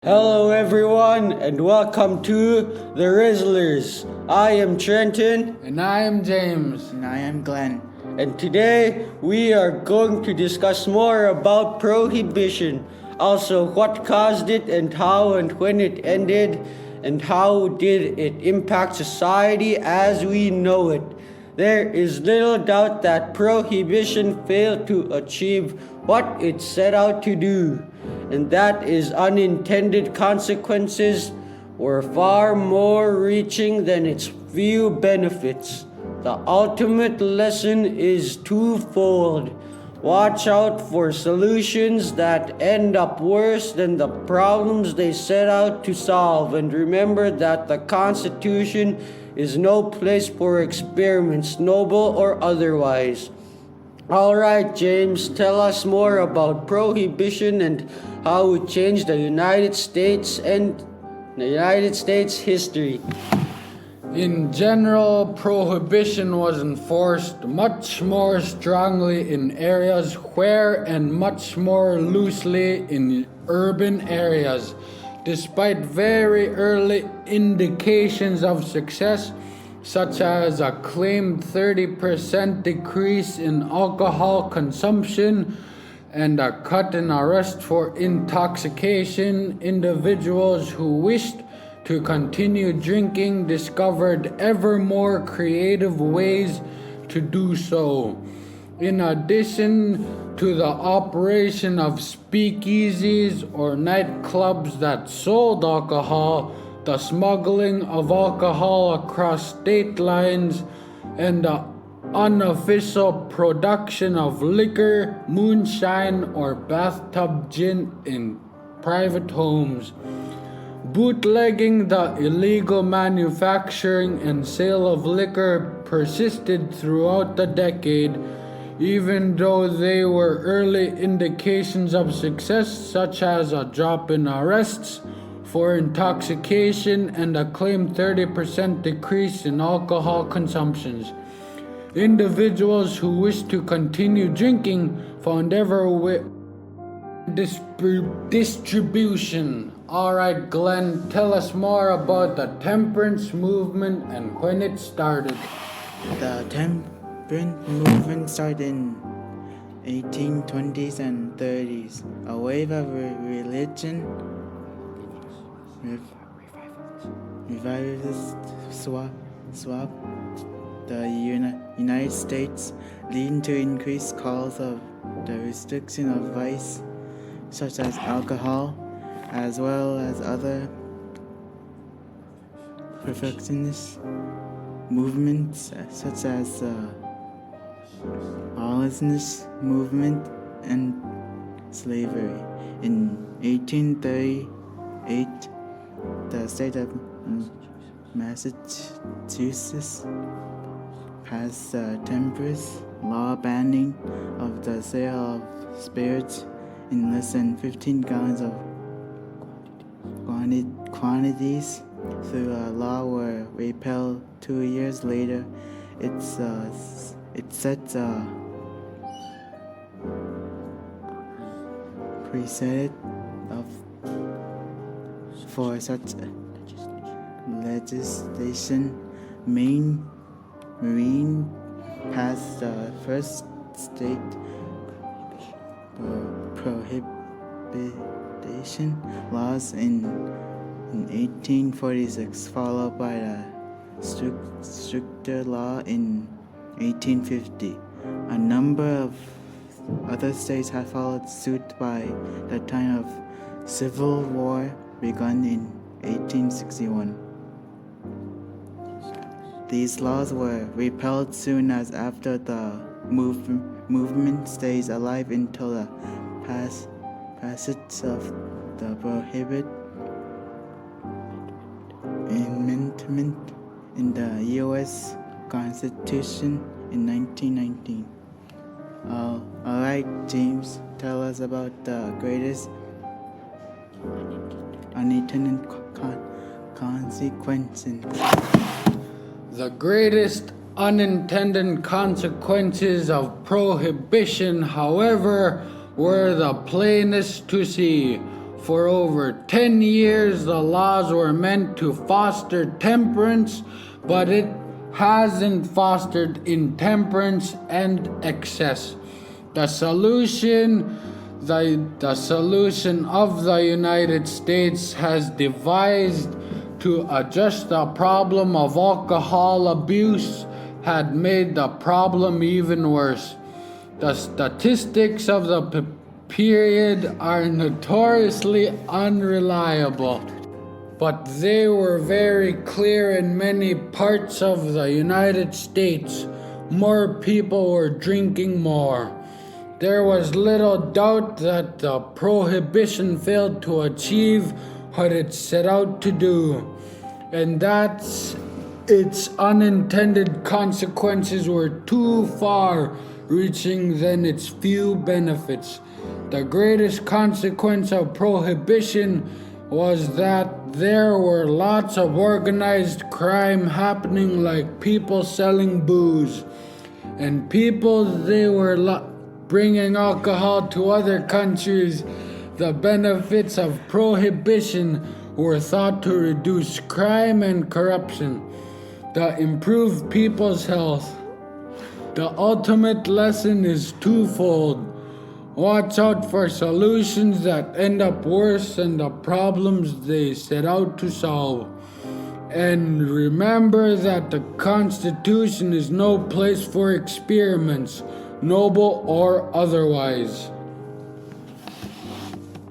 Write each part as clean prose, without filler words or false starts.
Hello everyone and welcome to The Rizzlers. I am Trenton. And I am James. And I am Glenn. And today we are going to discuss more about Prohibition. Also what caused it and how and when it ended and how did it impact society as we know it. There is little doubt that Prohibition failed to achieve what it set out to do, and that is unintended consequences were far more reaching than its few benefits. The ultimate lesson is twofold. Watch out for solutions that end up worse than the problems they set out to solve, and remember that the Constitution is no place for experiments, noble or otherwise. All right, James, tell us more about Prohibition and how it changed the United States and the United States history. In general, prohibition was enforced much more strongly in areas where and much more loosely in urban areas. Despite very early indications of success, such as a claimed 30% decrease in alcohol consumption and a cut in arrest for intoxication, individuals who wished to continue drinking discovered ever more creative ways to do so. In addition to the operation of speakeasies or nightclubs that sold alcohol, the smuggling of alcohol across state lines, and the unofficial production of liquor, moonshine, or bathtub gin in private homes. Bootlegging, the illegal manufacturing and sale of liquor, persisted throughout the decade, even though they were early indications of success, such as a drop in arrests for intoxication and a claimed 30% decrease in alcohol consumptions. Individuals who wished to continue drinking found ever distribution. All right, Glenn, tell us more about the temperance movement and when it started. The temperance movement started in 1820s and 30s. A wave of religion revivalists swept the United States, leading to increased calls of the restriction of vice, such as alcohol, as well as other perfectionist movements, such as the lawlessness movement and slavery. In 1838, the state of Massachusetts passed the temperance law banning of the sale of spirits in less than 15 gallons of quantities. Through a law were repealed 2 years later. It sets a precedent for such legislation. Marine passed the first state prohibition laws in 1846, followed by a stricter law in 1850. A number of other states had followed suit by the time of Civil War begun in 1861. These laws were repealed soon as after. The movement stays alive until the passage of the Prohibition Amendment in the U.S. Constitution in 1919. Alright, James, tell us about the greatest unintended consequences. The greatest unintended consequences of prohibition, however, were the plainest to see. For over 10 years, the laws were meant to foster temperance, but it hasn't fostered intemperance and excess. The solution of the United States has devised to address the problem of alcohol abuse had made the problem even worse. The statistics of the period are notoriously unreliable, but they were very clear in many parts of the United States. More people were drinking more. There was little doubt that the prohibition failed to achieve what it set out to do, and that its unintended consequences were too far reaching than its few benefits. The greatest consequence of prohibition was that there were lots of organized crime happening, like people selling booze, and they were bringing alcohol to other countries. The benefits of prohibition were thought to reduce crime and corruption, to improve people's health. The ultimate lesson is twofold. Watch out for solutions that end up worse than the problems they set out to solve. And remember that the Constitution is no place for experiments, noble or otherwise.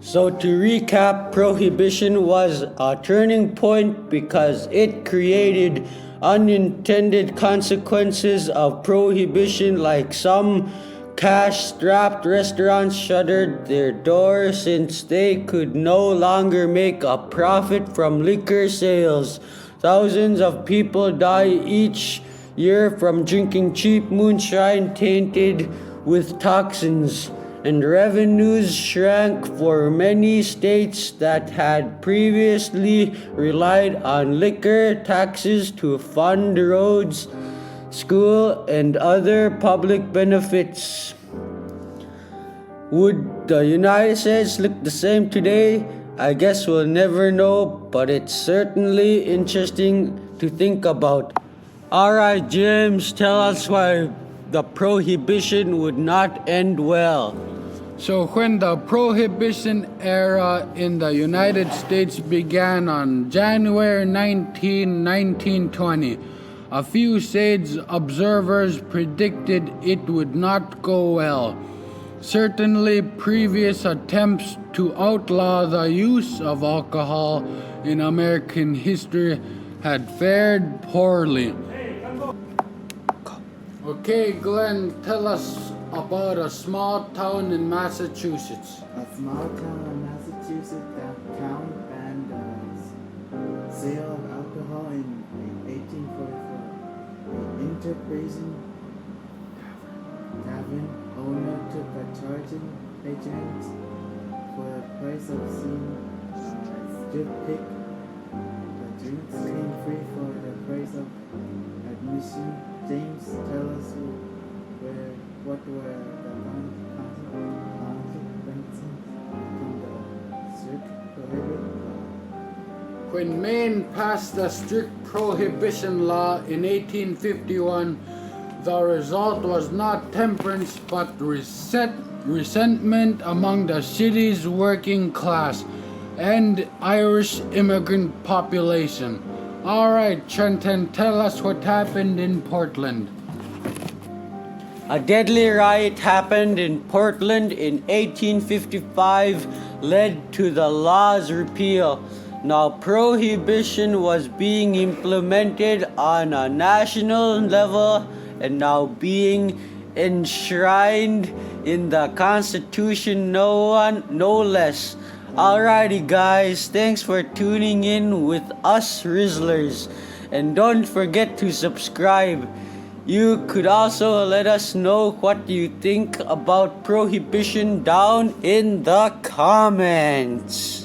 So to recap, Prohibition was a turning point because it created unintended consequences of prohibition, like some cash-strapped restaurants shuttered their doors since they could no longer make a profit from liquor sales. Thousands of people die each year from drinking cheap moonshine tainted with toxins, and revenues shrank for many states that had previously relied on liquor taxes to fund roads, school, and other public benefits. Would the United States look the same today? I guess we'll never know, but it's certainly interesting to think about. Alright, James, tell us why the prohibition would not end well. So when the Prohibition era in the United States began on January 19, 1920, a few sage observers predicted it would not go well. Certainly, previous attempts to outlaw the use of alcohol in American history had fared poorly. Okay, Glenn, tell us about a small town in Massachusetts. A small town in Massachusetts, that town banned the sale of alcohol in 1844. The enterprising tavern owner took a charge in patrons for the price of seeing strip pick. The drinks came free for the price of admission. James, tell us what were the consequences from the strict prohibition law? When Maine passed the strict prohibition law in 1851, the result was not temperance but resentment among the city's working class and Irish immigrant population. All right, Trenton, tell us what happened in Portland. A deadly riot happened in Portland in 1855, led to the law's repeal. Now, prohibition was being implemented on a national level and now being enshrined in the Constitution, no less. Alrighty guys, thanks for tuning in with us Rizzlers, and don't forget to subscribe. You could also let us know what you think about prohibition down in the comments.